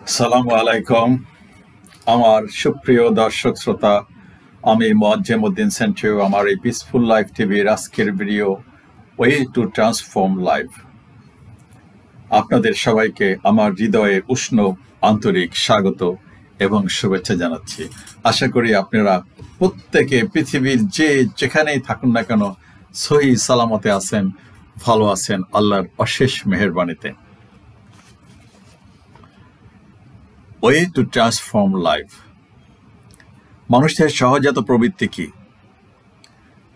আসসালামু আলাইকুম আমার সুপ্রিয় দর্শক শ্রোতা আমি মোয়াজ্জেম উদ্দিন সেন্টু আমার এই পিসফুল লাইফ টিভির আজকের video way to transform life আপনাদের সবাইকে আমার হৃদয়ে উষ্ণ আন্তরিক স্বাগত এবং শুভেচ্ছা জানাচ্ছি। আশা করি আপনারা প্রত্যেকে পৃথিবীর যেখানেই থাকুন না কেন সহি সালামতে আছেন, ভালো আছেন আল্লাহর অশেষ মেহেরবানিতে। Way to transform life. মানুষের সহজাত প্রবৃত্তি কি?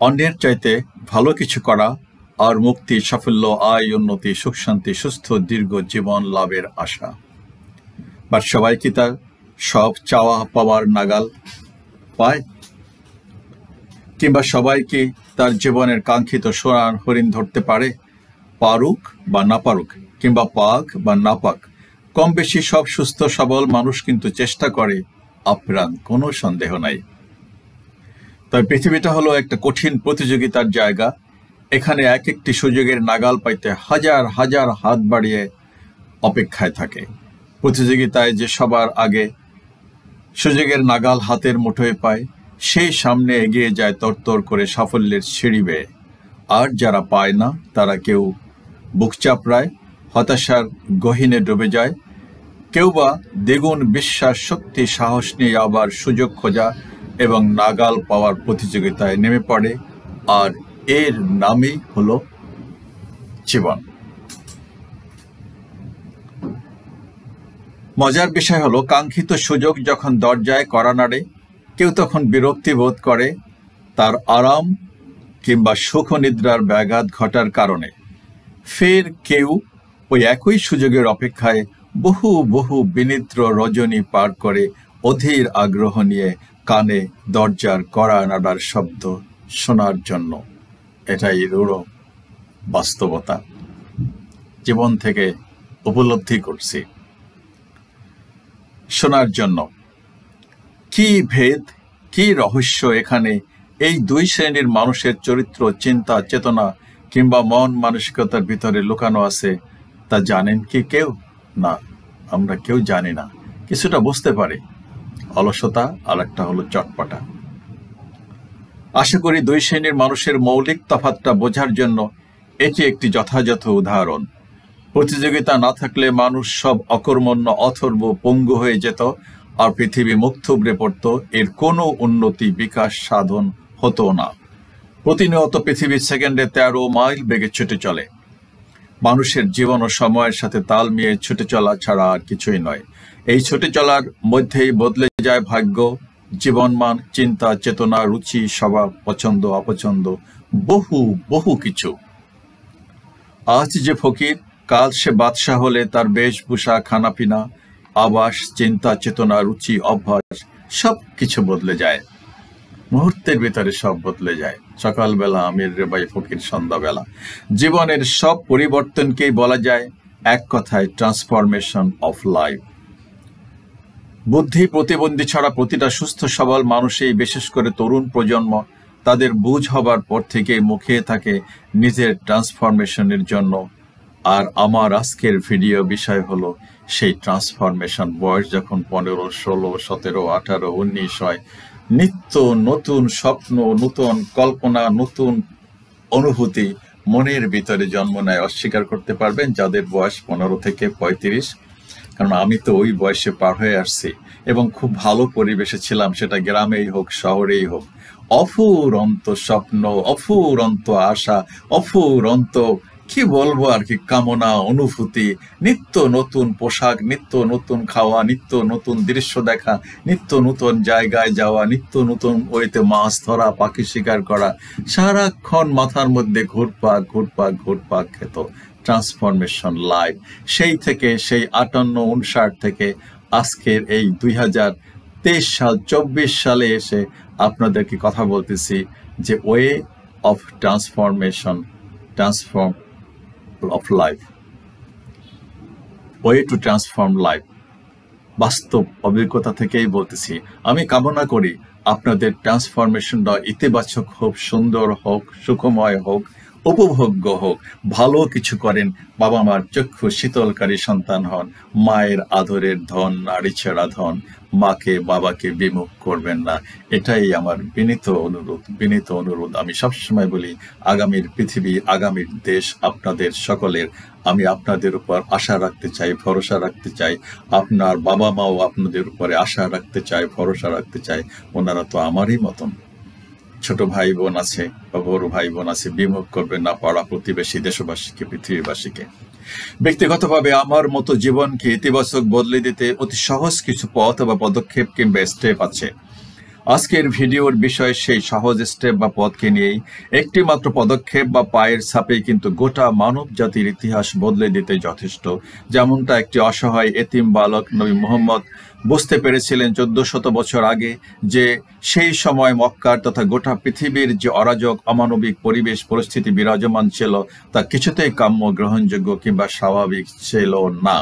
অন্যের চাইতে ভালো কিছু করা আর মুক্তি, সাফল্য, আয়, উন্নতি, সুখ শান্তি, সুস্থ দীর্ঘ জীবন লাভের আশা। বাট সবাই কি তার সব চাওয়া পাওয়ার নাগাল পায়? কিংবা সবাই কি তার জীবনের কাঙ্ক্ষিত সোনার হরিণ ধরতে পারে? পারুক বা না পারুক, কিংবা পাক বা না পাক, কম বেশি সব সুস্থ সবল মানুষ কিন্তু চেষ্টা করে আপ্রাণ, কোনো সন্দেহ নাই। তবে পৃথিবীটা হলো একটা কঠিন প্রতিযোগিতার জায়গা। এখানে এক একটি সুযোগের নাগাল পাইতে হাজার হাজার হাত বাড়িয়ে অপেক্ষায় থাকে। প্রতিযোগিতায় যে সবার আগে সুযোগের নাগাল হাতের মুঠোয় পায়, সেই সামনে এগিয়ে যায় তরতর করে সাফল্যের সিঁড়ি বেয়ে। আর যারা পায় না তারা কেউ বুক চাপড়ায়, হতাশার গহীনে ডুবে যায়, কেউ বা দ্বিগুণ বিশ্বাস, শক্তি, সাহস নিয়ে আবার সুযোগ খোঁজা এবং নাগাল পাওয়ার প্রতিযোগিতায় নেমে পড়ে। আর এর নামই হলো জীবন। মজার বিষয় হলো, কাঙ্ক্ষিত সুযোগ যখন দরজায় কড়া নাড়ে, কেউ তখন বিরক্তি বোধ করে তার আরাম কিংবা সুখ নিদ্রার ব্যাঘাত ঘটার কারণে। ফের কেউ ওই একই সুযোগের অপেক্ষায় বহু বহু বিনিদ্র রজনী পার করে অধীর আগ্রহ নিয়ে কানে দরজার কড়া নাড়ার শব্দ শোনার জন্য। এটাই রূঢ় বাস্তবতা, জীবন থেকে উপলব্ধি করছি। শোনার জন্য কি ভেদ, কি রহস্য এখানে এই দুই শ্রেণীর মানুষের চরিত্র, চিন্তা, চেতনা কিংবা মন মানসিকতার ভিতরে লুকানো আছে, তা জানেন কি কেউ? না, আমরা কেউ জানি না। কিছুটা বুঝতে পারি, অলসতা, আর একটা হলো চটপটা। আশা করি দুই শ্রেণীর মানুষের মৌলিক তফাৎটা বোঝার জন্য এটি একটি যথাযথ উদাহরণ। প্রতিযোগিতা না থাকলে মানুষ সব অকর্মণ্য, অথর্ব, পঙ্গু হয়ে যেত, আর পৃথিবী মুখ থুবড়ে পড়ত, এর কোনো উন্নতি, বিকাশ সাধন হতো না। প্রতিনিয়ত পৃথিবীর সেকেন্ডে 13 মাইল বেগে ছুটে চলে। মানুষের জীবন ও সময়ের সাথে তাল মিলিয়ে ছুটে চলা ছাড়া আর কিছুই নয়। এই ছুটে চলার মধ্যেই বদলে যায় ভাগ্য, জীবনমান, চিন্তা, চেতনা, রুচি, স্বভাব, পছন্দ, অপছন্দ, বহু বহু কিছু। আজ যে ফকির, কাল সে বাদশাহ হলে তার বেশভূষা, খানাপিনা, আবাস, চিন্তা, চেতনা, রুচি, অভ্যাস সব কিছু বদলে যায়। মুহূর্তের ভিতরে সব বদলে যায়। সকালবেলা আমির রেবাই ফকির, সন্ধ্যাবেলা। জীবনের সব পরিবর্তনকেই বলা যায় এক কথায় ট্রান্সফরমেশন অফ লাইফ। বুদ্ধি প্রতিবন্ধী ছাড়া প্রতিটা সুস্থ সবল মানুষই, বিশেষ করে তরুণ প্রজন্ম, তাদের বুঝ হবার পর থেকেই মুখিয়ে থাকে নিজের ট্রান্সফরমেশনের জন্য। আর আমার আজকের ভিডিও বিষয় হলো সেই ট্রান্সফরমেশন। বয়স যখন 15, 16, 17, 18, 19 হয়, নিত্য নতুন স্বপ্ন, নতুন কল্পনা, নতুন অনুভূতি মনের ভিতরে জন্ম নেয়। অস্বীকার করতে পারবেন যাদের বয়স 15 থেকে 35, কারণ আমি তো ওই বয়সে পার হয়ে আসছি এবং খুব ভালো পরিবেশে ছিলাম, সেটা গ্রামেই হোক শহরেই হোক। অফুরন্ত স্বপ্ন, অফুরন্ত আশা, অফুরন্ত কি বলবো আর কি, কামনা, অনুভূতি, নিত্য নতুন পোশাক, নিত্য নতুন খাওয়া, নিত্য নতুন দৃশ্য দেখা, নিত্য নতুন জায়গায় যাওয়া, নিত্য নতুন ওইতে মাছ ধরা, পাখি শিকার করা, সারাক্ষণ মাথার মধ্যে ঘুরপাক ঘুরপাক ঘুরপাক খেত। Transformation life. সেই থেকে, সেই 58, 59 থেকে আজকের এই 2023 সাল, 24 সালে এসে আপনাদেরকে কথা বলতেছি যে way of transformation, transform of life, way to transform life. বাস্তব অভিজ্ঞতা থেকেই বলতেছি। আমি কামনা করি আপনাদের ট্রান্সফরমেশনটা ইতিবাচক হোক, সুন্দর হোক, সুখময় হোক, উপভোগ্য হোক, ভালো কিছু করেন, বাবা মার চক্ষু শীতলকারী সন্তান হন, মায়ের আদরের ধন, নারীছেড়া ধন, মাকে বাবাকে বিমুখ করবেন না। এটাই আমার বিনীত অনুরোধ। আমি সবসময় বলি, আগামীর পৃথিবী, আগামীর দেশ আপনাদের সকলের। আমি আপনাদের উপর আশা রাখতে চাই, ভরসা রাখতে চাই। আপনার বাবা মাও আপনাদের উপরে আশা রাখতে চায়, ভরসা রাখতে চায়। ওনারা তো আমারই মতন। ছোট ভাই বোন আছে বা বড় ভাই বোন আছে, বিমুখ করবেন না পাড়া প্রতিবেশী, দেশবাসীকে, পৃথিবীবাসীকে। ব্যক্তিগতভাবে আমার মতো জীবনকে ইতিবাচক বদলে দিতে অতি সহজ কিছু পথ বা পদক্ষেপ কিংবা স্টেপ আছে। আজকের ভিডিওর বিষয় সেই সহজ স্টেপ বা পথকে নিয়েই। একটি মাত্র পদক্ষেপ বা পায়ের ছাপেই কিন্তু গোটা মানব জাতির ইতিহাস বদলে দিতে যথেষ্ট। যেমনটা একটি অসহায় এতিম বালক নবী মুহাম্মদ বুঝতে পেরেছিলেন 1400 বছর আগে, যে সেই সময় মক্কার তথা গোটা পৃথিবীর যে অরাজক অমানবিক পরিবেশ পরিস্থিতি বিরাজমান ছিল, তা কিছুতেই কাম্য, গ্রহণযোগ্য কিংবা স্বাভাবিক ছিল না।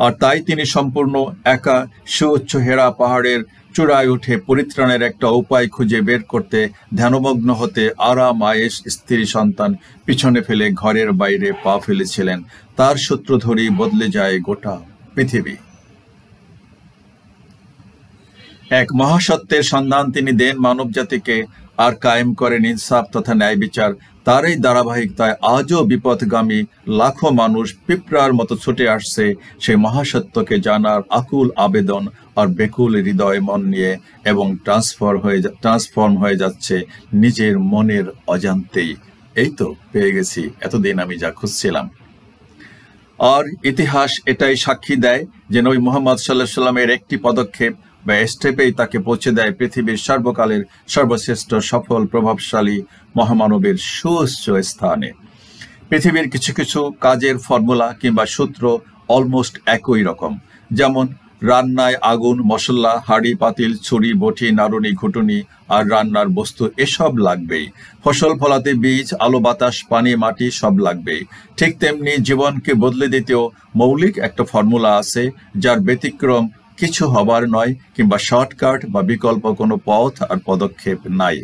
আর তাই তিনি সম্পূর্ণ একা সুউচ্চ হেরা পাহাড়ের চূড়ায় উঠে পরিত্রাণের একটা উপায় খুঁজে বের করতে, ধ্যানমগ্ন হতে আরাম আয়েশ স্ত্রী সন্তান পিছনে ফেলে ঘরের বাইরে পা ফেলেছিলেন। তার সূত্র ধরেই বদলে যায় গোটা পৃথিবী। এক মহাসত্যের সন্ধান তিনি দেন মানব জাতিকে, আর কায়েম করেন ইনসাফ তথা ন্যায় বিচার। তারই ধারাবাহিকতায় আজও বিপথগামী লাখো মানুষ পিঁপড়ার মতো ছুটে আসছে সেই মহাসত্যকে জানার আকুল আবেদন আর বেকুল হৃদয় মন নিয়ে, এবং ট্রান্সফর্ম হয়ে যাচ্ছে নিজের মনের অজান্তেই। এই তো পেয়ে গেছি এতদিন আমি যা খুঁজছিলাম। আর ইতিহাস এটাই সাক্ষী দেয় যে নবী মুহাম্মদ সাল্লাল্লাহু আলাইহি সাল্লামের একটি পদক্ষেপ বা স্টেপেই তাকে পৌঁছে দেয় পৃথিবীর সর্বকালের সর্বশ্রেষ্ঠ সফল প্রভাবশালী মহামানবের সুউচ্চ স্থানে। পৃথিবীর কিছু কিছু কাজের ফর্মুলা কিংবা সূত্র অলমোস্ট একই রকম। যেমন রান্নায় আগুন, মশলা, হাঁড়ি পাতিল, ছুরি বটি, নাড়ুনি ঘুটুনি আর রান্নার বস্তু এসব লাগবেই। ফসল ফলাতে বীজ, আলো বাতাস, পানি মাটি সব লাগবেই। ঠিক তেমনি জীবনকে বদলে দিতেও মৌলিক একটা ফর্মুলা আছে, যার ব্যতিক্রম কিছু হবার নয়, কিংবা শর্টকাট বা বিকল্প কোনো পথ আর পদক্ষেপ নাই।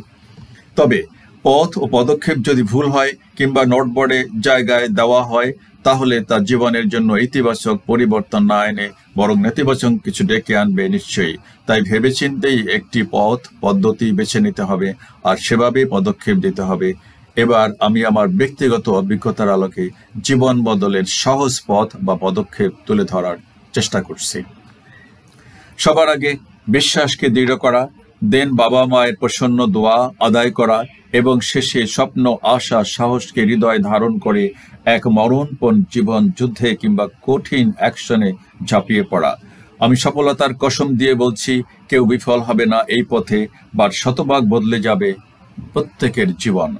তবে পথ ও পদক্ষেপ যদি ভুল হয় কিংবা নোটবোর্ডে জায়গায় দেওয়া হয়, তাহলে তার জীবনের জন্য ইতিবাচক পরিবর্তন না এনে বরং নেতিবাচক কিছু ডেকে আনবে নিশ্চয়ই। তাই ভেবেচিন্তেই একটি পথ পদ্ধতি বেছে নিতে হবে আর সেভাবেই পদক্ষেপ দিতে হবে। এবার আমি আমার ব্যক্তিগত অভিজ্ঞতার আলোকে জীবন বদলের সহজ পথ বা পদক্ষেপ তুলে ধরার চেষ্টা করছি। সবার আগে বিশ্বাসকে দৃঢ় করা, দেন বাবা মায়ের প্রসন্ন দোয়া আদায় করা, এবং শেষে স্বপ্ন, আশা, সাহসকে হৃদয়ে ধারণ করে এক মরণপণ জীবন যুদ্ধে কিংবা কঠিন অ্যাকশনে ঝাঁপিয়ে পড়া। আমি সফলতার কসম দিয়ে বলছি, কেউ বিফল হবে না এই পথে, বা শতভাগ বদলে যাবে প্রত্যেকের জীবন।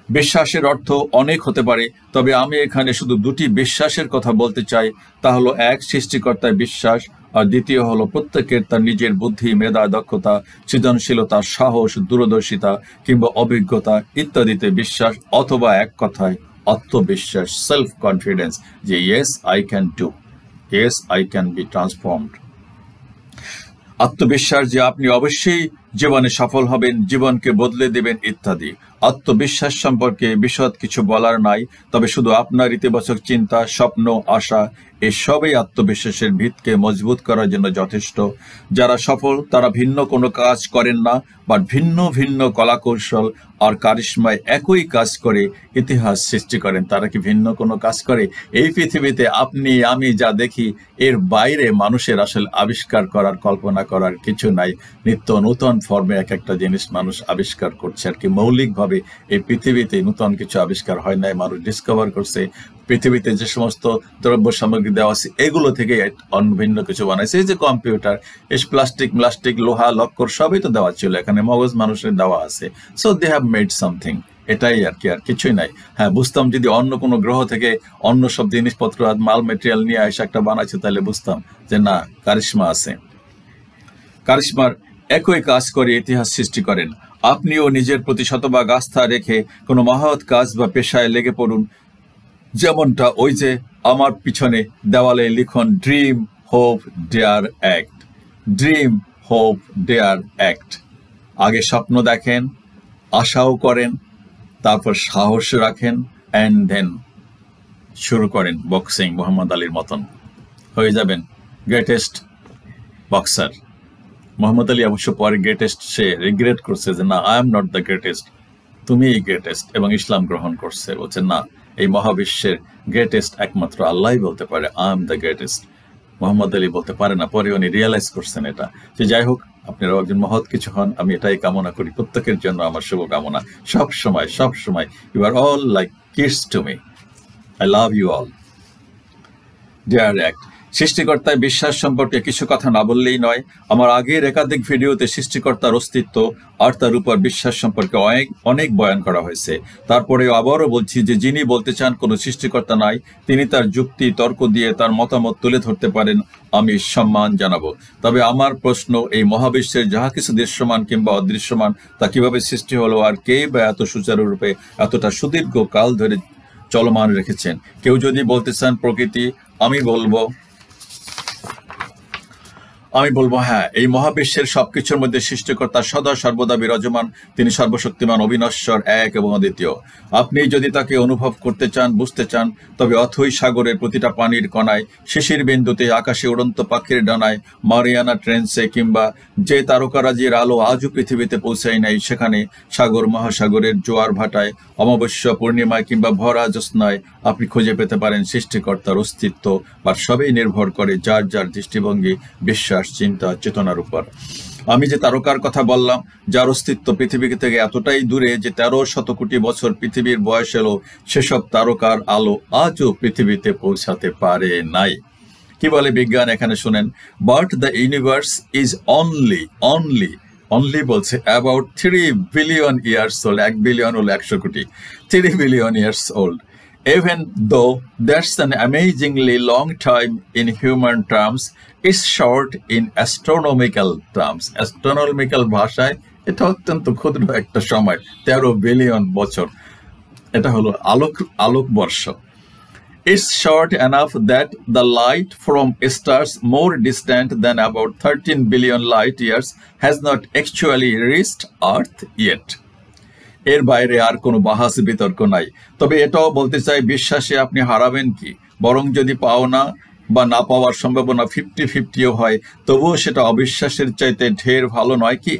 বিশ্বাসের অর্থ অনেক হতে পারে, তবে আমি এখানে শুধু দুটি বিশ্বাসের কথা বলতে চাই। তা হলো, এক, সৃষ্টিকর্তায় বিশ্বাস, আর দ্বিতীয় হলো প্রত্যেকের তার নিজের বুদ্ধি, মেধা, দক্ষতা, সৃজনশীলতা, সাহস, দূরদর্শিতা কিংবা অভিজ্ঞতা ইত্যাদিতে বিশ্বাস, অথবা এক কথায় আত্মবিশ্বাস, সেলফ কনফিডেন্স, যে yes I can do, yes I can be transformed. আত্মবিশ্বাস যে আপনি অবশ্যই জীবনে সফল হবেন, জীবনকে বদলে দেবেন ইত্যাদি। আত্মবিশ্বাস সম্পর্কে বিশদ কিছু বলার নাই, তবে শুধু আপনার ইতিবাচক চিন্তা, স্বপ্ন, আশা এসবই আত্মবিশ্বাসের ভিতকে মজবুত করার জন্য যথেষ্ট। যারা সফল তারা ভিন্ন কোনো কাজ করেন না, বা ভিন্ন ভিন্ন কলাকৌশল আর কারিশমায় একই কাজ করে ইতিহাস সৃষ্টি করেন। তারা কি ভিন্ন কোনো কাজ করে? এই পৃথিবীতে আপনি আমি যা দেখি, এর বাইরে মানুষের আসলে আবিষ্কার করার, কল্পনা করার কিছু নাই। নিত্য নূতন ফর্মে এক একটা জিনিস মানুষ আবিষ্কার করছে আর কি। মৌলিকভাবে এই পৃথিবীতে নূতন কিছু আবিষ্কার হয় নাই, মানুষ ডিসকভার করছে। পৃথিবীতে যে সমস্ত দ্রব্য সামগ্রী দেওয়া আছে, এগুলো থেকে অন্য ভিন্ন কিছু বানাইছে। এই যে কম্পিউটার, এই প্লাস্টিক, লোহা, লক্কর সবই তো দেওয়া ছিল, এখানে মগজ মানুষের দেওয়া আছে। So they have made something, এটাই আর কি, আর কিছুই নাই। হ্যাঁ, বুঝতাম যদি অন্য কোনো গ্রহ থেকে অন্য সব জিনিসপত্র আর মাল মেটেরিয়াল নিয়ে এসে একটা বানাইছে, তাহলে বুঝতাম যে না, কারিশমা আছে। কারিশমার একই কাজ করে ইতিহাস সৃষ্টি করেন। আপনিও নিজের প্রতি শতভাগ আস্থা রেখে কোনো মহৎ কাজ বা পেশায় লেগে পড়ুন। যেমনটা ওই যে আমার পিছনে দেওয়ালে লিখন, dream, hope, dare, act. Dream, hope, dare, act. আগে স্বপ্ন দেখেন, আশাও করেন, তারপর সাহস রাখেন, অ্যান্ড দেন শুরু করেন বক্সিং মোহাম্মদ আলীর মতন, হয়ে যাবেন গ্রেটেস্ট বক্সার। মোহাম্মদ আলী অবশ্য পরে গ্রেটেস্ট সে রিগ্রেট করছে যে না, I am not the greatest, তুমি গ্রেটেস্ট, এবং ইসলাম গ্রহণ করছে, বলছে না, এই মহাবিশ্বের গ্রেটেস্ট একমাত্র আল্লাহই বলতে পারে I am the greatest, Mohammad Ali বলতে পারে না। পরে উনি রিয়েলাইজ করছেন এটা। যে যাই হোক, আপনারাও একজন মহৎ কিছু হন, আমি এটাই কামনা করি, প্রত্যেকের জন্য আমার শুভকামনা সব সময়। You are all like kids to me, I love you all. Dear act, সৃষ্টিকর্তায় বিশ্বাস সম্পর্কে কিছু কথা না বললেই নয়। আমার আগের একাধিক ভিডিওতে সৃষ্টিকর্তার অস্তিত্ব আর তার উপর বিশ্বাস সম্পর্কে অনেক বয়ান করা হয়েছে। তারপরেও আবারও বলছি যে যিনি বলতে চান কোনো সৃষ্টিকর্তা নাই, তিনি তার যুক্তি তর্ক দিয়ে তার মতামত তুলে ধরতে পারেন, আমি সম্মান জানাবো। তবে আমার প্রশ্ন, এই মহাবিশ্বের যাহা কিছু দৃশ্যমান কিংবা অদৃশ্যমান তা কিভাবে সৃষ্টি হলো, আর কে বা এত সুচারুরূপে এতটা সুদীর্ঘ কাল ধরে চলমান রেখেছেন? কেউ যদি বলতে চান প্রকৃতি, আমি বলবো হ্যাঁ, এই মহাবিশ্বের সবকিছুর মধ্যে সৃষ্টিকর্তা সদা সর্বদা বিরাজমান। তিনি সর্বশক্তিমান, অবিনশ্বর, এক এবং অদ্বিতীয়। আপনি যদি তাকে অনুভব করতে চান, বুঝতে চান, তবে অথই সাগরের প্রতিটা পানির কণায়, শিশির বিন্দুতে, আকাশে উড়ন্ত পাখির ডানায়, মারিয়ানা ট্রেন্সে, কিংবা যে তারকারাজির আলো আজও পৃথিবীতে পৌঁছায় নাই সেখানে, সাগর মহাসাগরের জোয়ার ভাটায়, অমাবস্যা পূর্ণিমায় কিংবা ভরা জ্যোৎস্নায় আপনি খুঁজে পেতে পারেন সৃষ্টিকর্তার অস্তিত্ব। আর সবই নির্ভর করে যার যার দৃষ্টিভঙ্গি, বিশ্বাস, চিন্তা, চেতনার উপর। আমি যে তারকার কথা বললাম, যার অস্তিত্ব পৃথিবী থেকে এতটাই দূরে যে 1300 কোটি বছর পৃথিবীর বয়স এলো, সেসব তারকার আলো আজও পৃথিবীতে পৌঁছাতে পারে নাই। কি বলে বিজ্ঞান এখানে শুনেন, but the universe is only বলছে about 3 billion years old. 1 billion হলো 100 crore, 3 billion years old. Even though that's an amazingly long time in human terms, it's short in astronomical terms. Astronomical ভাষায় এটা অত্যন্ত ক্ষুদ্র একটা সময়, 13 বিলিয়ন বছর। এটা হলো আলোকবর্ষ। It's short enough that the light from stars more distant than about 13 billion light years has not actually reached Earth yet. এর বাইরে আর কোনো বাহাস বিতর্ক নাই। তবে এটাও বলতে চাই, বিশ্বাসে আপনি হারাবেন কি? বরং যদি পাও না বা না পাওয়ার সম্ভাবনা 50-50ও হয়, তবুও সেটা অবিশ্বাসের চাইতে ঢের ভালো নয় কি?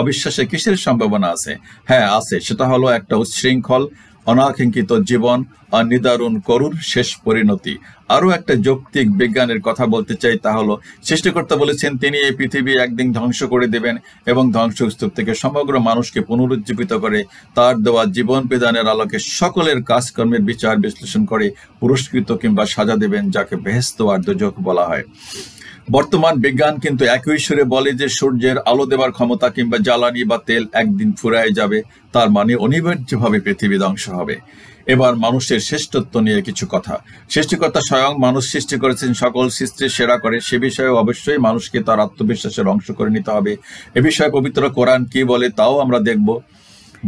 অবিশ্বাসে কিসের সম্ভাবনা আছে? হ্যাঁ আছে, সেটা হলো একটা উচ্ছৃঙ্খল, অনাকাঙ্ক্ষিত জীবন আর নিদারুণ করুণ শেষ পরিণতি। আরও একটা যৌক্তিক বিজ্ঞানের কথা বলতে চাই, তা হলো সৃষ্টিকর্তা বলেছেন তিনি এই পৃথিবী একদিন ধ্বংস করে দেবেন এবং ধ্বংসস্তূপ থেকে সমগ্র মানুষকে পুনরুজ্জীবিত করে তার দেওয়া জীবন বিধানের আলোকে সকলের কাজকর্মের বিচার বিশ্লেষণ করে পুরস্কৃত কিংবা সাজা দেবেন, যাকে বেহেশত আর দোজখ বলা হয়। বর্তমান বিজ্ঞান কিন্তু একই সুরে বলে যে সূর্যের আলো দেওয়ার ক্ষমতা কিংবা জ্বালানি বা তেল একদিন ফুরায় যাবে, তার মানে অনিবার্যভাবে পৃথিবী ধ্বংস হবে। এবার মানুষের শ্রেষ্ঠত্ব নিয়ে কিছু কথা। সৃষ্টিকর্তা স্বয়ং মানুষ সৃষ্টি করেছেন সকল সৃষ্টির সেরা করে, সে বিষয়ে অবশ্যই মানুষকে তার আত্মবিশ্বাসের অংশ করে নিতে হবে। এ বিষয়ে পবিত্র কোরআন কি বলে তাও আমরা দেখব।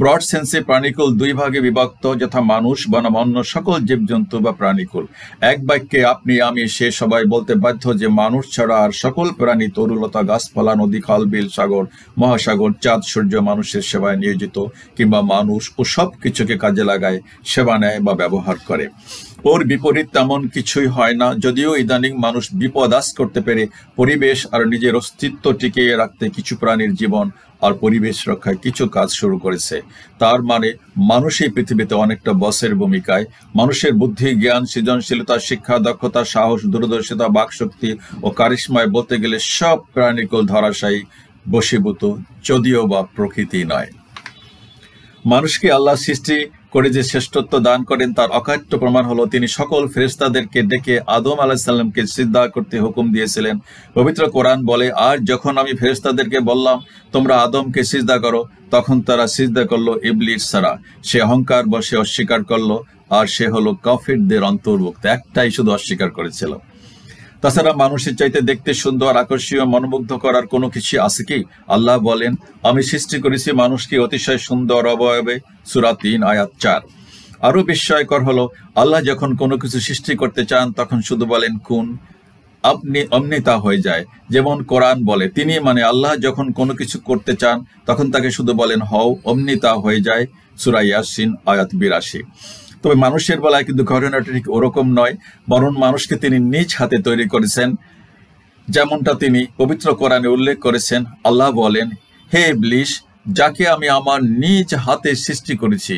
ব্রড সেন্সে প্রাণীকুল 2 ভাগে বিভক্ত, যথা মানুষ, বনাম অন্য সকল জীবজন্তু বা প্রাণীকুল। এক বাক্যে আপনি, আমি, সে সবাই বলতে বাধ্য যে মানুষ ছাড়া আর সকল প্রাণী, তরুলতা, গাছপালা, নদী, খাল, বিল, সাগর, মহাসাগর, চাঁদ, সূর্য মানুষের সেবায় নিয়োজিত, কিংবা মানুষ ও সব কিছুকে কাজে লাগায়, সেবা নেয় বা ব্যবহার করে। ওর বিপরীত তেমন কিছুই হয় না, যদিও ইদানিং মানুষ বিপদ আস করতে পেরে পরিবেশ আর নিজের অস্তিত্ব টিকিয়ে রাখতে কিছু প্রাণীর জীবন আর পরিবেশ রক্ষায় কিছু কাজ শুরু করেছে। তার মানে মানুষই পৃথিবীতে অনেকটা বসের ভূমিকায়। মানুষের বুদ্ধি, জ্ঞান, সৃজনশীলতা, শিক্ষা, দক্ষতা, সাহস, দূরদর্শিতা, বাকশক্তি ও কারিশমায় বলতে গেলে সব প্রাণীকুল ধরাশায়ী, বশীভূত, যদিও বা প্রকৃতি নয়। মানুষকে আল্লাহ সৃষ্টি করে যে শ্রেষ্ঠত্ব দান করেন তার অকাট্য প্রমাণ হলো তিনি সকল ফেরেশতাদেরকে ডেকে আদম আলাইহিস সালামকে সিজদা করতে হুকুম দিয়েছিলেন। পবিত্র কোরআন বলে, আর যখন আমি ফেরেশতাদেরকে বললাম তোমরা আদমকে সিজদা করো, তখন তারা সিজদা করলো ইবলিস ছাড়া। সে অহংকার বশে অস্বীকার করলো, আর সে হলো কাফিরদের অন্তর্ভুক্ত। একটাই শুধু অস্বীকার করেছিল। তাছাড়া মানুষের চাইতে দেখতে সুন্দর, আকর্ষণীয়, মনোমুগ্ধ করার কোনো কিছু আছে কি? আল্লাহ বলেন, আমি সৃষ্টি করেছি মানুষকে অতিশয় সুন্দর অবয়বে, সূরা 3 আয়াত 4। আরো বিস্ময়কর হলো, আল্লাহ যখন কোনো কিছু সৃষ্টি করতে চান তখন শুধু বলেন কুন, আপনি অমনি তা হয়ে যায়। যেমন কোরআন বলে, তিনি মানে আল্লাহ যখন কোনো কিছু করতে চান তখন তাকে শুধু বলেন হও, অমনি তা হয়ে যায়। সূরা ইয়াসিন আয়াত ৮২। তবে মানুষের বেলায় কিন্তু ঘটনাটা ঠিক ওরকম নয়, বরং মানুষকে তিনি নিজ হাতে তৈরি করেছেন। যেমনটা তিনি পবিত্র কোরআনে উল্লেখ করেছেন। আল্লাহ বলেন, হে ইবলিস, যাকে আমি আমার নিজ হাতে সৃষ্টি করেছি।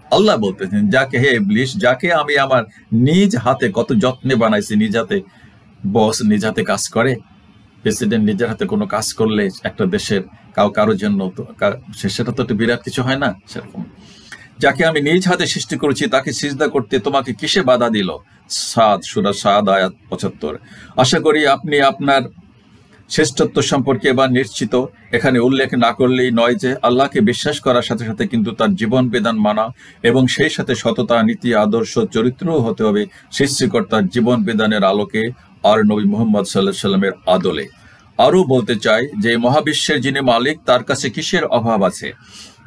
আল্লাহ বলতেছেন, যাকে, হে ইবলিস, যাকে আমি আমার নিজ হাতে, কত যত্নে বানাইছি। নিজ হাতে, বস নিজ হাতে কাজ করে, প্রেসিডেন্ট নিজের হাতে কোনো কাজ করলে একটা দেশের কারোর জন্য সেটা তো একটা বিরাট কিছু হয় না। সেরকম যাকে আমি নিজ হাতে সৃষ্টি করেছি তাকে সিজদা করতে তোমাকে কিসে বাধা দিল? সূরা সাদ আয়াত ৭৫। আশা করি আপনি আপনার শ্রেষ্ঠত্ব সম্পর্কে এবার নিশ্চিত। এখানে উল্লেখ না করলেই নয় যে আল্লাহকে বিশ্বাস করার সাথে সাথে কিন্তু তার জীবন বিধান মানা এবং সেই সাথে সততা, নীতি, আদর্শ, চরিত্রও হতে হবে সৃষ্টিকর্তার জীবন বিধানের আলোকে আর নবী মুহাম্মদ সাল্লাল্লাহু আলাইহি ওয়াসাল্লামের আদলে। আরও বলতে চাই যে মহাবিশ্বের যিনি মালিক তার কাছে কিসের অভাব আছে?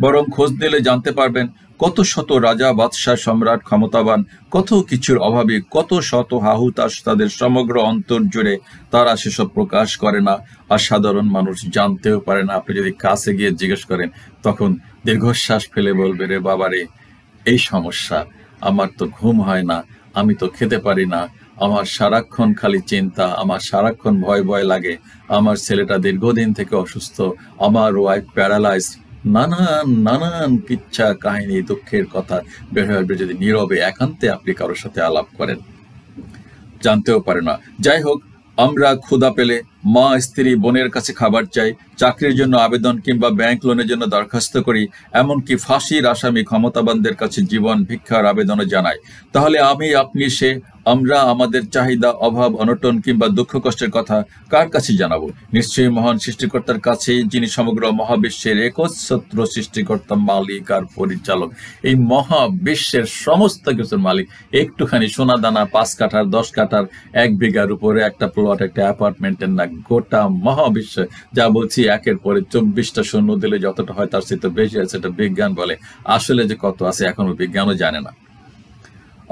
বরং খোঁজ নিলে জানতে পারবেন কত শত রাজা, বাদশাহ, সম্রাট, ক্ষমতাবান, কত কিছুর অভাবে কত শত হাহুতাশ তাদের সমগ্র অন্তর জুড়ে তারা সেসব প্রকাশ করে না, আর সাধারণ মানুষ জানতেও পারে না। আপনি যদি কাছে গিয়ে জিজ্ঞেস করেন তখন দীর্ঘশ্বাস ফেলে বলবে, রে বাবারে, এই সমস্যা, আমার তো ঘুম হয় না, আমি তো খেতে পারি না, আমার সারাক্ষণ খালি চিন্তা, আমার সারাক্ষণ ভয় ভয় লাগে, আমার ছেলেটা দীর্ঘদিন থেকে অসুস্থ, আমার ওয়াইফ প্যারালাইজ, নানান নানান কিচ্ছা কাহিনী, দুঃখের কথা বের হয়ে আসবে যদি নীরবে একান্তে আপনি কারোর সাথে আলাপ করেন। জানতেও পারে না। যাই হোক, আমরা ক্ষুধা পেলে মা, স্ত্রী, বোনের কাছে খাবার চাই, চাকরির জন্য আবেদন কিংবা ব্যাংক লোনের জন্য দরখাস্ত করি, এমনকি ফাঁসির আসামি ক্ষমতাবানদের কাছে জীবন ভিক্ষার আবেদনও জানাই। তাহলে আমি, আপনি, সে, আমরা আমাদের চাহিদা, অভাব, অনটন কিংবা দুঃখ কষ্টের কথা কার কাছে জানাবো? নিশ্চয়ই মহান সৃষ্টিকর্তার কাছেই, যিনি সমগ্র মহাবিশ্বের একচ্ছত্র সৃষ্টিকর্তা, মালিক আর পরিচালক। এই মহাবিশ্বের সমস্ত কিছুর মালিক। একটুখানি সোনা দানা ৫ কাঠার ১০ কাঠার ১ বিঘার উপরে একটা প্লট, একটা অ্যাপার্টমেন্টের না, গোটা মহাবিশ্ব। যা বলছি একের পরে ২৪টা শূন্য দিলে যতটা হয় তার চেয়ে বেশি আছে, এটা বিজ্ঞান বলে। আসলে যে কত আছে এখনো বিজ্ঞানও জানে না।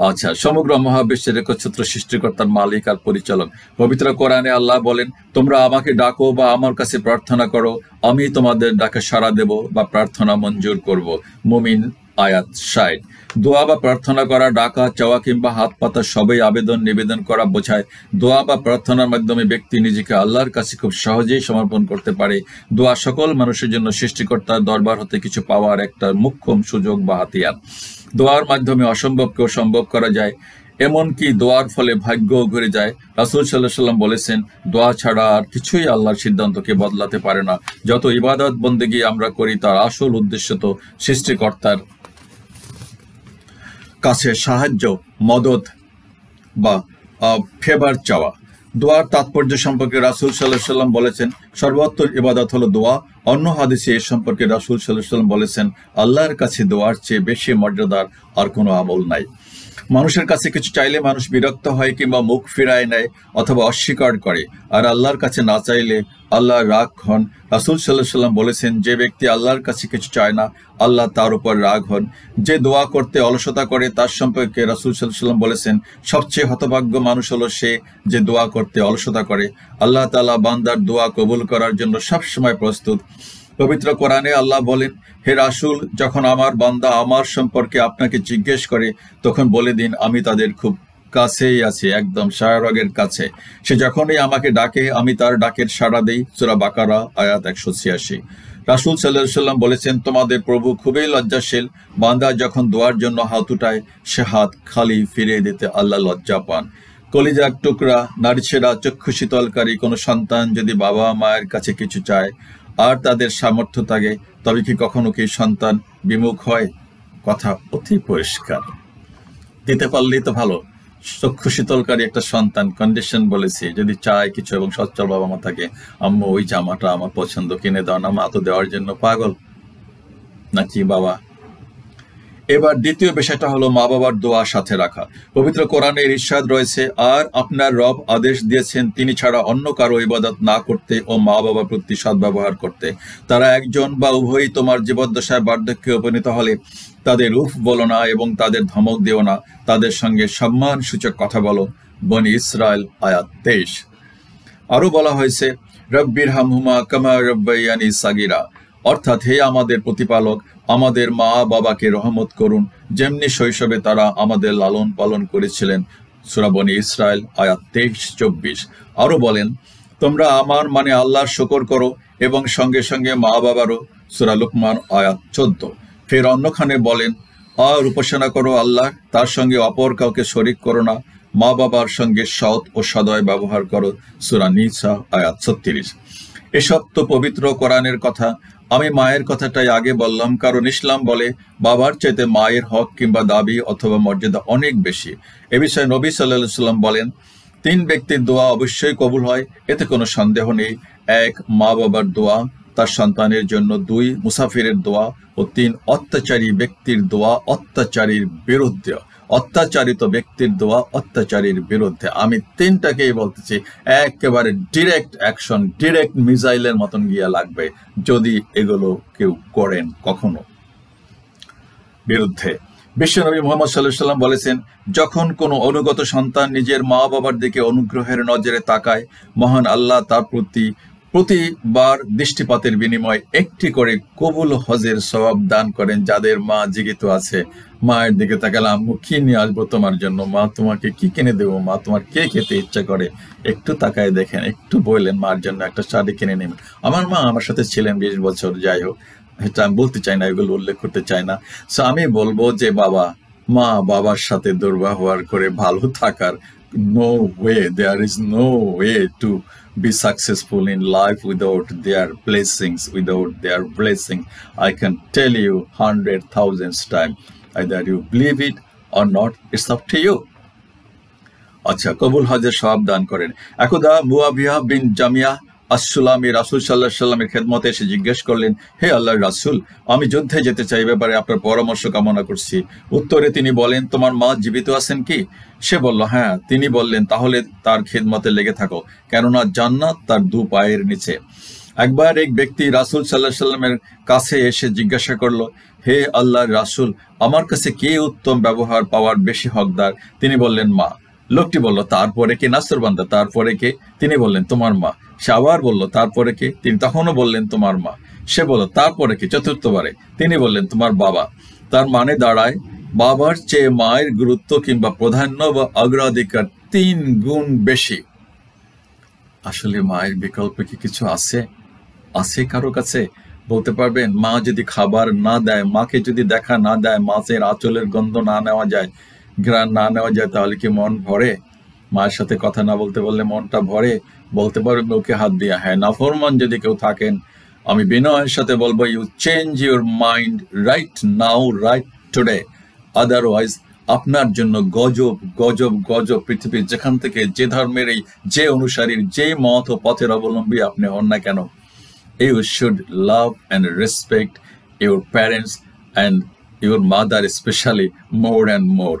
আচ্ছা, সমগ্র মহাবিশ্বের একচ্ছত্র সৃষ্টিকর্তার মালিক আর পরিচালক। পবিত্র কোরআনে আল্লাহ বলেন, তোমরা আমাকে ডাকো বা আমার কাছে প্রার্থনা করো, আমি তোমাদের ডাকে সাড়া দেব বা প্রার্থনা মঞ্জুর করব। মুমিন আয়াত ৬০। দোয়া বা প্রার্থনা করা, ডাকা, চাওয়া কিংবা হাত পাতা সবই আবেদন নিবেদন করা বোঝায়। দোয়া বা প্রার্থনার মাধ্যমে ব্যক্তি নিজেকে আল্লাহর কাছে খুব সহজেই সমর্পণ করতে পারে। দোয়া সকল মানুষের জন্য সৃষ্টিকর্তার দরবার হতে কিছু পাওয়ার একটা মুখ্যম সুযোগ বা হাতিয়ার। দোয়ার মাধ্যমে অসম্ভবকেও সম্ভব করা যায়, এমনকি দোয়ার ফলে ভাগ্যও ঘুরে যায়। রাসূল সাল্লাল্লাহু আলাইহি ওয়াসাল্লাম বলেছেন, দোয়া ছাড়া আর কিছুই আল্লাহর সিদ্ধান্তকে বদলাতে পারে না। যত ইবাদত বন্দেগী আমরা করি তার আসল উদ্দেশ্য তো সৃষ্টিকর্তার কাছে সাহায্য, মদত বা ফেভার চাওয়া। দোয়ার তাৎপর্য সম্পর্কে রাসূল সাল্লাল্লাহু আলাইহি ওয়াসাল্লাম বলেছেন, সর্বোত্তম ইবাদত হলো দোয়া। অন্য হাদিসে এ সম্পর্কে রাসূল সাল্লাল্লাহু আলাইহি ওয়াসাল্লাম বলেছেন, আল্লাহর কাছে দোয়ার চেয়ে বেশি মর্যাদার আর কোনো আমল নাই। মানুষের কাছে কিছু চাইলে মানুষ বিরক্ত হয় কিংবা মুখ ফিরায় নেয় অথবা অস্বীকার করে, আর আল্লাহর কাছে না চাইলে আল্লাহ রাগ হন। রাসূল সাল্লাল্লাহু আলাইহি ওয়াসাল্লাম বলেছেন, যে ব্যক্তি আল্লাহর কাছে কিছু চায় না, আল্লাহ তার উপর রাগ হন। যে দোয়া করতে অলসতা করে তার সম্পর্কে রাসূল সাল্লাল্লাহু আলাইহি ওয়াসাল্লাম বলেছেন, সবচেয়ে হতভাগ্য মানুষ হলো সে যে দোয়া করতে অলসতা করে। আল্লাহ তাআলা বান্দার দোয়া কবুল করার জন্য সবসময় প্রস্তুত। পবিত্র কোরআনে আল্লাহ বলেন, হে রাসূল, যখন আমার বান্দা আমার সম্পর্কে আপনাকে জিজ্ঞেস করে তখন বলে দিন, আমি তাদের খুব কাছেই আছি, একদম সায়রগের কাছে। সে যখনই আমাকে ডাকে আমি তার ডাকের সাড়া দেই। সূরা বাকারা আয়াত ১৮৬। রাসূল সাল্লাল্লাহু আলাইহি ওয়াসাল্লাম বলেছেন, তোমাদের প্রভু খুবই লজ্জাশীল। বান্দা যখন দোয়ার জন্য হাত উঠায় সে হাত খালি ফিরিয়ে দিতে আল্লাহ লজ্জা পান। কলিজার টুকরা, নারীছেড়া, চক্ষু শীতলকারী কোনো সন্তান যদি বাবা মায়ের কাছে কিছু চায় আর তাদের সামর্থ্য থাকে, তবে কি কখনো কি সন্তান বিমুখ হয়? কথা অতি পরিষ্কার। দিতে পারলেই তো ভালো। চক্ষু শীতলকারী একটা সন্তান, কন্ডিশন বলেছি, যদি চায় কিছু এবং সচ্ছল বাবা মা থাকে, আম্মু ওই জামাটা আমার পছন্দ, কিনে দাও না। মা তো দেওয়ার জন্য পাগল নাকি বাবা? এবার দ্বিতীয় বিষয়টা হলো মা বাবার দোয়া সাথে রাখা। পবিত্র কোরআনের ইরশাদ রয়েছে, আর আপনার রব আদেশ দিয়েছেন তিনি ছাড়া অন্য কারো ইবাদত না করতে ও মা বাবার প্রতি সদ্ব্যবহার করতে। তারা একজন বা উভয়ই তোমার জীবদ্দশায় বার্ধক্যে উপনীত হলে তাদের উফ বলো না এবং তাদের ধমক দিও না, তাদের সঙ্গে সম্মানসূচক কথা বলো। বনি ইসরাইল আয়াত ২৩। আরো বলা হয়েছে রব্বির হামহুমা কামা রব্বায়ানি সাগিরা, অর্থাৎ হে আমাদের প্রতিপালক, আমাদের মা বাবাকে রহমত করুন যেমনি শৈশবে তারা আমাদের লালন পালন করেছিলেন। সূরা বনী ইসরাইল আয়াত 23-24। আরো বলেন তোমরা আমার মানে আল্লাহর শুকর করো এবং সঙ্গে সঙ্গে মা বাবারও। সূরা লুকমান আয়াত 14। ফের অন্যখানে বলেন আর উপাসনা করো আল্লাহ, তার সঙ্গে অপর কাউকে শরিক করো না, মা বাবার সঙ্গে সৎ ও সদয় ব্যবহার করো। সূরা নিসা আয়াত 36। এসব তো পবিত্র কোরআনের কথা। আমি মায়ের কথাটাই আগে বললাম, কারণ ইসলাম বলে বাবার চাইতে মায়ের হক কিংবা দাবি অথবা মর্যাদা অনেক বেশি। এ বিষয়ে নবী সাল্লাল্লাহু আলাইহি ওয়াসাল্লাম বলেন 3 ব্যক্তির দোয়া অবশ্যই কবুল হয়, এতে কোনো সন্দেহ নেই। 1 মা বাবার দোয়া তার সন্তানের জন্য, 2 মুসাফিরের দোয়া ও 3 অত্যাচারী ব্যক্তির দোয়া অত্যাচারীর বিরুদ্ধে। অত্যাচারিত ব্যক্তির দোয়া অত্যাচারীর বিরুদ্ধে। আমি 3টাকেই বলতেছি, একেবারে ডিরেক্ট অ্যাকশন, ডিরেক্ট মিসাইলের মতন গিয়া লাগবে যদি এগুলো কেউ করেন কখনো বিরুদ্ধে। বিশ্বনবী মুহাম্মদ সাল্লাল্লাহু আলাইহি ওয়াসাল্লাম বলেছেন, যখন কোনো অনুগত সন্তান নিজের মা বাবার দিকে অনুগ্রহের নজরে তাকায়, মহান আল্লাহ তার প্রতিবার দৃষ্টিপাতের বিনিময়ে একটি করে কবুল হজের সওয়াব দান করেন। যাদের মা জীবিত আছে, মায়ের দিকে তাকালে আম্মু কি নিয়ে আসবো তোমার জন্য, মা তোমাকে কি কিনে দেবো, মা তোমার কে খেতে ইচ্ছা করে, একটু তাকায় দেখেন, একটু বললেন মার জন্য একটা শাড়ি কিনে নেবেন। আমার মা আমার সাথে ছিলেন 20 বছর, যাই হোক এটা আমি বলতে চাই না, এগুলো উল্লেখ করতে চাই না। সো আমি বলবো যে মা বাবার সাথে দুর্ব্যবহার করে ভালো থাকার no way, there is no way to be successful in life without their blessings, without their blessing. I can tell you 100,000 times, either you believe it or not, it's up to you. আচ্ছা, কবুল হজের সওয়াব দান করেন। একদা মুয়াবিয়া বিন জামিয়া আস-সুলামি রাসূল সাল্লাল্লাহু আলাইহি ওয়াসাল্লামের খেদমতে এসে জিজ্ঞেস করলেন, হে আল্লাহর রাসূল, আমি যুদ্ধে যেতে চাই, ব্যাপারে আপনার পরামর্শ কামনা করছি। উত্তরে তিনি বলেন, তোমার মা জীবিত আছেন কি? সে বলল, হ্যাঁ। তিনি বললেন, তাহলে তার খেদমতে লেগে থাকো, কেননা জান্নাত তার 2 পায়ের নিচে। একবার এক ব্যক্তি রাসূল সাল্লাল্লাহু আলাইহি ওয়াসাল্লামের কাছে এসে জিজ্ঞাসা করলো, হে আল্লাহর রাসূল, আমার কাছে কে উত্তম ব্যবহার পাওয়ার বেশি হকদার? তিনি বললেন, মা। লোকটি বলল, তারপরে কে? নাসরবান্দা, তারপরে কে? তিনি বললেন, তোমার মা। সে আবার বলল, তারপরে কে? তিনি তখনও বললেন, তোমার মা। সে বলল, তারপরে কে? চতুর্থবারে তিনি বললেন, তোমার বাবা। তার মানে দাঁড়ায়, বাবার চেয়ে মায়ের গুরুত্ব কিংবা প্রাধান্য বা অগ্রাধিকার 3 গুণ বেশি। আসলে মায়ের বিকল্প কি কিছু আছে? আছে কারো কাছে? বলতে পারবেন? মা যদি খাবার না দেয়, মাকে যদি দেখা না দেয়, মাছের আঁচলের গন্ধ না নেওয়া যায়, ঘ্রাণ না নেওয়া যায়, তাহলে কি মন ভরে? মায়ের সাথে কথা না বলতে বললে মনটা ভরে? বলতে পারবেন ওকে হাত দিয়া? হ্যাঁ, নাফরমান যদি কেউ থাকেন, আমি বিনয়ের সাথে বলবো, you change your mind right now, right today. Otherwise আপনার জন্য গজব গজব গজব পৃথিবীর যেখান থেকে, যে ধর্মেরই, যে অনুসারীর, যে মত ও পথের অবলম্বী আপনি হন না কেন, you should love and respect your parents and your mother especially more and more.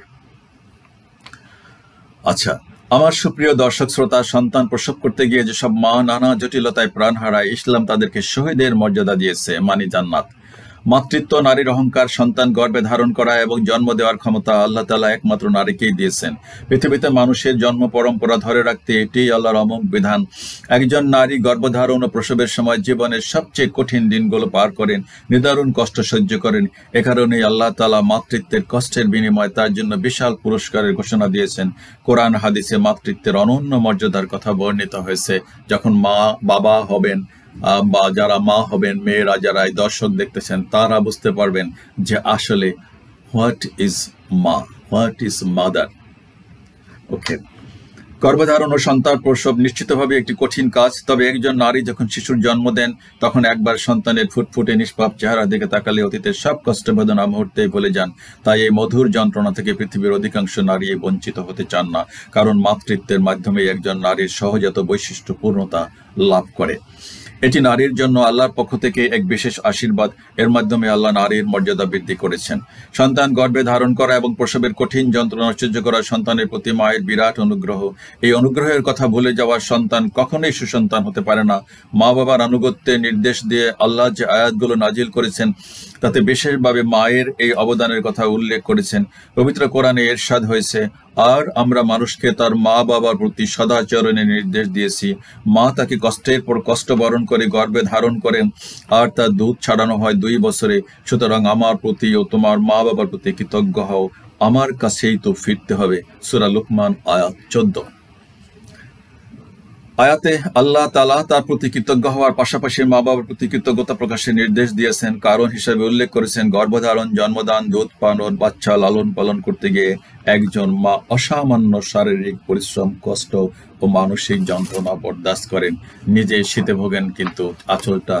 আচ্ছা, আমার সুপ্রিয় দর্শক শ্রোতা, সন্তান প্রসব করতে গিয়ে যেসব মা নানা জটিলতায় প্রাণ হারায়, ইসলাম তাদেরকে শহীদের মর্যাদা দিয়েছে, মানে জান্নাত। মাতৃত্ব, নারীর অহংকার, সন্তান গর্ভে ধারণ করা এবং জন্ম দেওয়ার ক্ষমতা আল্লাহ তাআলা একমাত্র নারীকেই দিয়েছেন। পৃথিবীতে মানুষের জন্ম পরম্পরা ধরে রাখতে এটিই আল্লাহর অমোঘ বিধান। একজন নারী গর্ভধারণ ও প্রসবের সময় জীবনের সবচেয়ে কঠিন দিনগুলো পার করেন, নিদারুণ কষ্ট সহ্য করেন। এ কারণেই আল্লাহ তাআলা মাতৃত্বের কষ্টের বিনিময়ে তার জন্য বিশাল পুরস্কারের ঘোষণা দিয়েছেন। কোরআন হাদিসে মাতৃত্বের অনন্য মর্যাদার কথা বর্ণিত হয়েছে। যখন বাবা হবেন বা যারা মা হবেন, মেয়েরা যারা এই দর্শক দেখতেছেন, তারা বুঝতে পারবেন যে আসলে হোয়াট ইজ মা, হোয়াট ইজ মাদার। ওকে, গর্ভধারণ ও সন্তান প্রসব নিশ্চিতভাবে একটি কঠিন কাজ। তবে একজন নারী যখন শিশুর জন্ম দেন, তখন একবার সন্তানের ফুটফুটে নিষ্পাপ চেহারা দিকে তাকালে অতীতের সব কষ্ট বেদনা মুহূর্তেই ভুলে যান। তাই এই মধুর যন্ত্রণা থেকে পৃথিবীর অধিকাংশ নারী বঞ্চিত হতে চান না, কারণ মাতৃত্বের মাধ্যমে একজন নারীর সহজাত বৈশিষ্ট্য পূর্ণতা লাভ করে। এটি নারীর জন্য আল্লাহর পক্ষ থেকে এক বিশেষ আশীর্বাদ। এর মাধ্যমে আল্লাহ নারীর মর্যাদা বৃদ্ধি করেছেন। সন্তান গর্ভে ধারণ করা এবং প্রসবের কঠিন যন্ত্রণা সহ্য করা সন্তানের প্রতি মায়ের বিরাট অনুগ্রহ। এই অনুগ্রহের কথা ভুলে যাওয়ার সন্তান কখনোই সুসন্তান হতে পারে না। মা বাবার আনুগত্যের নির্দেশ দিয়ে আল্লাহ যে আয়াতগুলো নাজিল করেছেন, তাতে বিশেষভাবে মায়ের এই অবদানের কথা উল্লেখ করেছেন। পবিত্র কোরআনে ইরশাদ হয়েছে, আর আমরা মানুষকে তার মা বাবার প্রতি সদাচরণের নির্দেশ দিয়েছি। মা তাকে কষ্টের পর কষ্ট বরণ করে গর্ভে ধারণ করেন, আর তার দুধ ছাড়ানো হয় 2 বছরে। সুতরাং আমার প্রতি ও তোমার মা বাবার প্রতি কৃতজ্ঞ হও, আমার কাছেই তো ফিরতে হবে। সূরা লুকমান আয়াত 14। আয়াতে আল্লাহ তাআলা তার প্রতি কৃতজ্ঞ হওয়ার পাশাপাশি মা বাবার প্রতি কৃতজ্ঞতা প্রকাশের নির্দেশ দিয়েছেন। কারণ হিসেবে উল্লেখ করেছেন গর্ভধারণ, জন্মদান, দুধ পান ও বাচ্চা লালন পালন করতে গিয়ে একজন মা অসামান্য শারীরিক পরিশ্রম, কষ্ট ও মানসিক যন্ত্রণা বরদাস্ত করেন। নিজে শীতে ভোগেন, কিন্তু আঁচলটা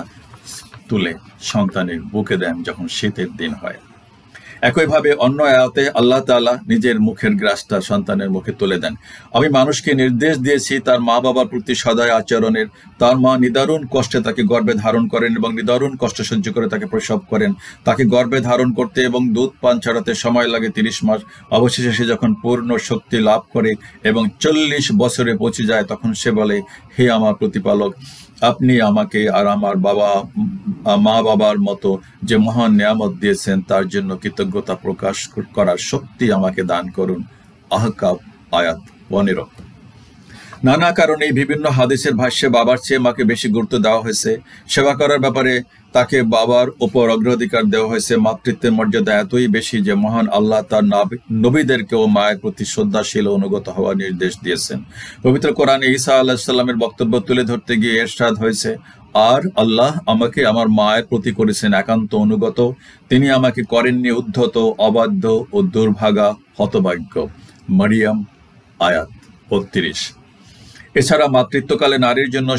তুলে সন্তানের বুকে দেন যখন শীতের দিন হয়। একইভাবে অন্য আয়াতে আল্লাহ তাআলা নিজের মুখের গ্রাসটা সন্তানের মুখে তুলে দেন। আমি মানুষকে নির্দেশ দিয়েছি তার মা বাবার প্রতি সদয় আচরণের। তার মা নিদারুণ কষ্টে তাকে গর্ভে ধারণ করেন এবং নিদারুণ কষ্ট সহ্য করে তাকে প্রসব করেন। তাকে গর্ভে ধারণ করতে এবং দুধ পান ছাড়াতে সময় লাগে 30 মাস। অবশেষে সে যখন পূর্ণ শক্তি লাভ করে এবং 40 বছরে পৌঁছে যায়, তখন সে বলে, হে আমার প্রতিপালক, আপনি আমাকে আর আমার মা বাবার মতো যে মহান নিয়ামত দিয়েছেন তার জন্য কৃতজ্ঞতা প্রকাশ করার শক্তি আমাকে দান করুন। আহকাব আয়াত 15। নানা কারণে বিভিন্ন হাদিসের ভাষ্যে বাবার চেয়ে মাকে বেশি গুরুত্ব দেওয়া হয়েছে। সেবা করার ব্যাপারে তাকে বাবার উপর অগ্রাধিকার দেওয়া হয়েছে। মাতৃত্বের মর্যাদা এতই বেশি যে মহান আল্লাহ তার নবীদেরকেও মায়ের প্রতি শ্রদ্ধাশীল অনুগত হওয়ার নির্দেশ দিয়েছেন। পবিত্র কোরআনে ঈসা আলাইহিস সালামের বক্তব্য তুলে ধরতে গিয়ে ইরশাদ হয়েছে, আর আল্লাহ আমাকে আমার মায়ের প্রতি করেছেন একান্ত অনুগত, তিনি আমাকে করেননি উদ্ধত, অবাধ্য ও দুর্ভাগা, হতভাগ্য। মারিয়াম আয়াত 32। এছাড়া মাতৃত্বকালে নারীর জন্য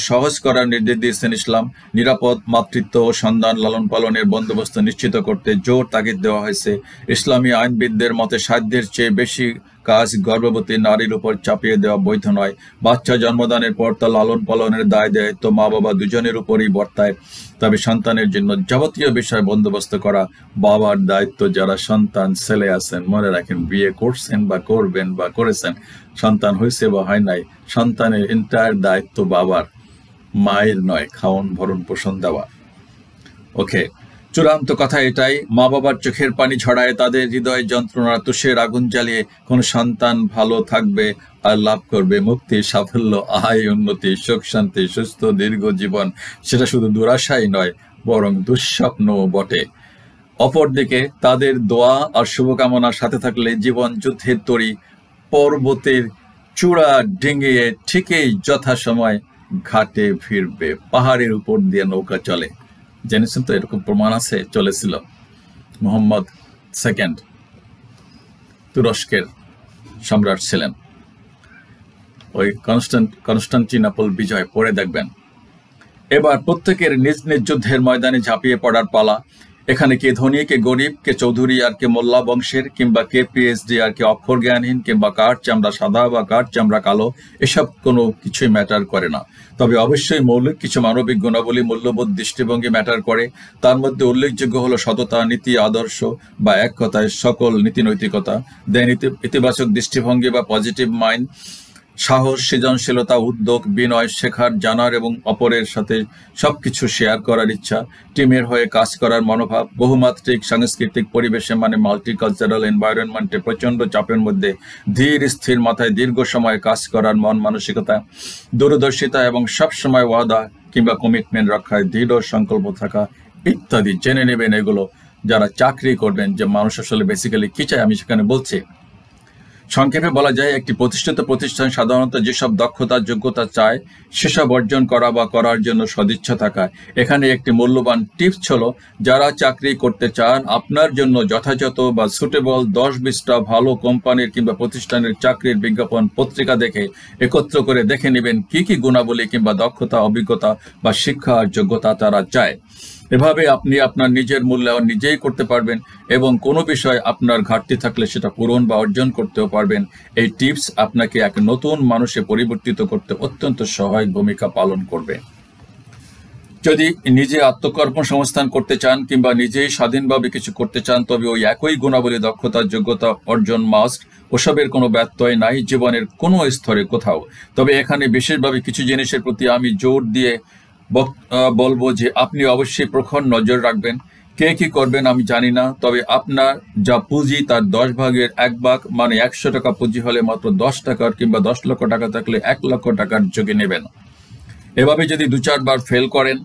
সহজ করার নির্দেশ দিয়েছেন ইসলাম। নিরাপদ মাতৃত্ব ও সন্তান লালন পালনের বন্দোবস্ত নিশ্চিত করতে জোর তাগিদ দেওয়া হয়েছে। ইসলামী আইনবিদদের মতে সাধ্যের চেয়ে বেশি কাজ গর্ভবতী নারীর উপর চাপিয়ে দেওয়া বৈধ নয়। বাচ্চা জন্মদানের পর তা লালন পালনের দায় দায়িত্ব মা বাবা দুজনের উপরই বর্তায়। তবে সন্তানের জন্য যাবতীয় বিষয় বন্দোবস্ত করা বাবার দায়িত্ব। যারা সন্তান ছেলে আছেন, মনে রাখেন, বিয়ে করছেন বা করবেন বা করেছেন, সন্তান হয়েছে বা হয় নাই, সন্তানের এন্টায়ার দায়িত্ব বাবার, মায়ের নয়। খাওন ভরণ পোষণ দেওয়া। ওকে, চূড়ান্ত কথা এটাই, মা বাবার চোখের পানি ঝরায়, তাদের হৃদয় যন্ত্রণা তুষের আগুন জ্বালিয়ে কোন সন্তান ভালো থাকবে আর লাভ করবে মুক্তি, সাফল্য, আয়, উন্নতি, সুখ শান্তি, সুস্থ দীর্ঘ জীবন, সেটা শুধু দুরাশাই নয়, বরং দুঃস্বপ্নও বটে। অপরদিকে তাদের দোয়া আর শুভকামনার সাথে থাকলে জীবন যুদ্ধের তরী পর্বতের চূড়া ডিঙিয়ে ঠিকই যথাসময় ঘাটে ফিরবে। পাহাড়ের উপর দিয়ে নৌকা চলে, জেনেছেন তো, এরকম প্রমাণ আছে, চলেছিল। মোহাম্মদ II তুরস্কের সম্রাট ছিলেন। ওই কনস্টান্টিনোপল বিজয় পড়ে দেখবেন। এবার প্রত্যেকের নিজ নিজ যুদ্ধের ময়দানে ঝাঁপিয়ে পড়ার পালা। এখানে কে ধনী, কে গরিব, কে চৌধুরী আর কে মোল্লা বংশের, কিংবা কে পিএইচডি আর কে অক্ষর জ্ঞানহীন, কিংবা কাঠ চামড়া সাদা বা কাঠ চামড়া কালো, এসব কোনো কিছুই ম্যাটার করে না। তবে অবশ্যই মৌলিক কিছু মানবিক গুণাবলী, মূল্যবোধ, দৃষ্টিভঙ্গি ম্যাটার করে। তার মধ্যে উল্লেখযোগ্য হলো সততা, নীতি, আদর্শ বা এক কথায় সকল নীতি নৈতিকতা, দেন ইতিবাচক দৃষ্টিভঙ্গি বা পজিটিভ মাইন্ড, সাহস, সৃজনশীলতা, উদ্যোগ, বিনয়, শেখার, জানার এবং অপরের সাথে সবকিছু শেয়ার করার ইচ্ছা, টিমের হয়ে কাজ করার মনোভাব, বহুমাত্রিক সাংস্কৃতিক পরিবেশে মানে মাল্টিকালচারাল এনভায়রনমেন্টে প্রচন্ড চাপের মধ্যে ধীর স্থির মাথায় দীর্ঘ সময় কাজ করার মন মানসিকতা, দূরদর্শিতা এবং সবসময় ওয়াদা কিংবা কমিটমেন্ট রক্ষায় দৃঢ় সংকল্প থাকা ইত্যাদি। জেনে নেবেন এগুলো যারা চাকরি করবেন, যে মানুষ আসলে বেসিক্যালি কি চায় আমি সেখানে বলছি। সংক্ষেপে বলা যায়, একটি প্রতিষ্ঠিত প্রতিষ্ঠান সাধারণত যেসব দক্ষতা যোগ্যতা চায় সেসব অর্জন করা বা করার জন্য সদিচ্ছা থাকা। এখানে একটি মূল্যবান টিপস হলো, যারা চাকরি করতে চান আপনার জন্য যথাযথ বা সুটেবল 10-20টা ভালো কোম্পানির কিংবা প্রতিষ্ঠানের চাকরির বিজ্ঞাপন পত্রিকা দেখে একত্র করে দেখে নেবেন কি কি গুণাবলী কিংবা দক্ষতা, অভিজ্ঞতা বা শিক্ষা আর যোগ্যতা তারা চায়। এভাবে আপনি আপনার নিজের মূল্যায়ন নিজেই করতে পারবেন এবং কোনো বিষয় আপনার ঘাটতি থাকলে সেটা পূরণ বা অর্জন করতেও পারবেন। এই টিপস আপনাকে এক নতুন মানুষে পরিবর্তিত করতে অত্যন্ত সহায়ক ভূমিকা পালন করবে। যদি নিজে আত্মকর্মসংস্থান করতে চান কিংবা নিজেই স্বাধীনভাবে কিছু করতে চান, তবে ওই একই গুণাবলী, দক্ষতা, যোগ্যতা অর্জন মাস্ট। ওসবের কোনো ব্যত্যয় নাই জীবনের কোনো স্তরে কোথাও। তবে এখানে বিশেষভাবে কিছু জিনিসের প্রতি আমি জোর দিয়ে বলবো যে আপনি অবশ্যই প্রখর নজর রাখবেন। কে কি করবেন আমি জানি না, তবে আপনার যা পুঁজি তার 10 ভাগের 1 ভাগ মানে 100 টাকা পুঁজি হলে মাত্র 10 টাকার কিংবা 10 লক্ষ টাকা থাকলে 1 লক্ষ টাকার যোগে নেবেন। এভাবে যদি 2-4 বার ফেল করেন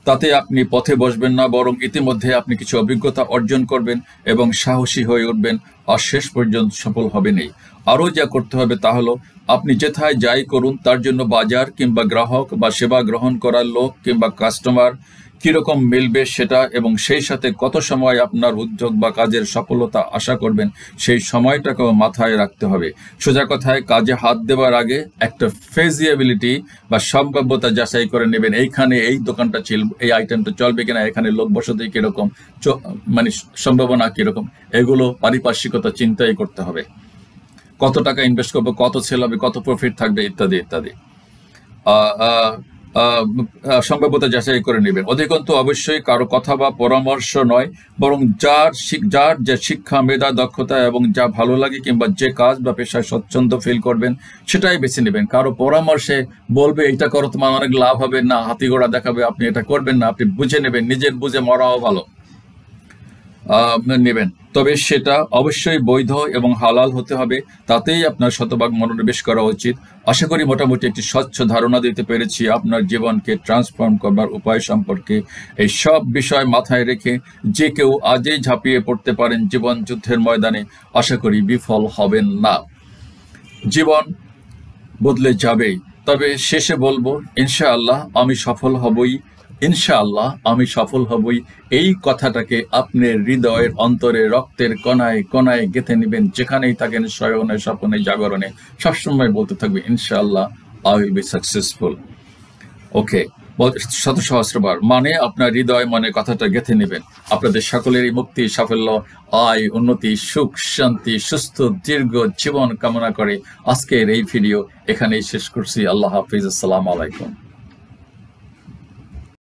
তাতে আপনি পথে বসবেন না, বরং ইতিমধ্যে আপনি কিছু অভিজ্ঞতা অর্জন করবেন এবং সাহসী হয়ে উঠবেন, আর শেষ পর্যন্ত সফল হবেনই। আরও যা করতে হবে তা হলো আপনি যেথায় যাই করুন তার জন্য বাজার কিংবা গ্রাহক বা সেবা গ্রহণ করার লোক কিংবা কাস্টমার কিরকম মিলবে সেটা, এবং সেই সাথে কত সময় আপনার উদ্যোগ বা কাজের সফলতা আশা করবেন সেই সময়টাকেও মাথায় রাখতে হবে। সোজা কথায় কাজে হাত দেওয়ার আগে একটা ফেজিবিলিটি বা সম্ভাব্যতা যাচাই করে নেবেন। এইখানে এই দোকানটা এই আইটেমটা চলবে কিনা, এখানে লোক বসতি কিরকম, মানে সম্ভাবনা কিরকম, এগুলো পারিপার্শ্বিকতা চিন্তাই করতে হবে। কত টাকা ইনভেস্ট করবো, কত সেল হবে, কত প্রফিট থাকবে ইত্যাদি ইত্যাদি সম্ভাব্যতা যাচাই করে নেবেন। অধিকন্তু অবশ্যই কারো কথা বা পরামর্শ নয়, বরং যার যে শিক্ষা, মেধা, দক্ষতা এবং যা ভালো লাগে কিংবা যে কাজ বা পেশায় স্বচ্ছন্দ ফিল করবেন সেটাই বেছে নেবেন। কারো পরামর্শে বলবে এটা করো তোমার অনেক লাভ হবে, না হাতিঘোড়া দেখাবে, আপনি এটা করবেন না। আপনি বুঝে নেবেন, নিজের বুঝে মরাও ভালো নেবেন, তবে সেটা অবশ্যই বৈধ এবং হালাল হতে হবে, তাতেই আপনার শতভাগ মনোনিবেশ করা উচিত। আশা করি মোটামুটি একটি স্বচ্ছ ধারণা দিতে পেরেছি আপনার জীবনকে ট্রান্সফর্ম করবার উপায় সম্পর্কে। এই সব বিষয় মাথায় রেখে যে কেউ আজই ঝাঁপিয়ে পড়তে পারেন জীবন যুদ্ধের ময়দানে, আশা করি বিফল হবেন না। জীবন বদলে যাবেই, তবে শেষে বলবো ইনশাআল্লাহ আমি সফল হবই, ইনশাআল্লাহ আমি সফল হবই। এই কথাটাকে আপনার হৃদয়ের অন্তরে রক্তের কণায় কণায় গেঁথে নেবেন, যেখানেই থাকেন, শয়নে স্বপ্নে জাগরণে সবসময় বলতে থাকবে ইনশাআল্লাহ আই উইল বি সাকসেসফুল। ওকে, শত সহস্রবার মানে আপনার হৃদয় মনে কথাটা গেঁথে নেবেন। আপনাদের সকলেরই মুক্তি, সাফল্য, আয়, উন্নতি, সুখ, শান্তি, সুস্থ দীর্ঘ জীবন কামনা করে আজকের এই ভিডিও এখানেই শেষ করছি। আল্লাহ হাফিজ, আসসালামু আলাইকুম।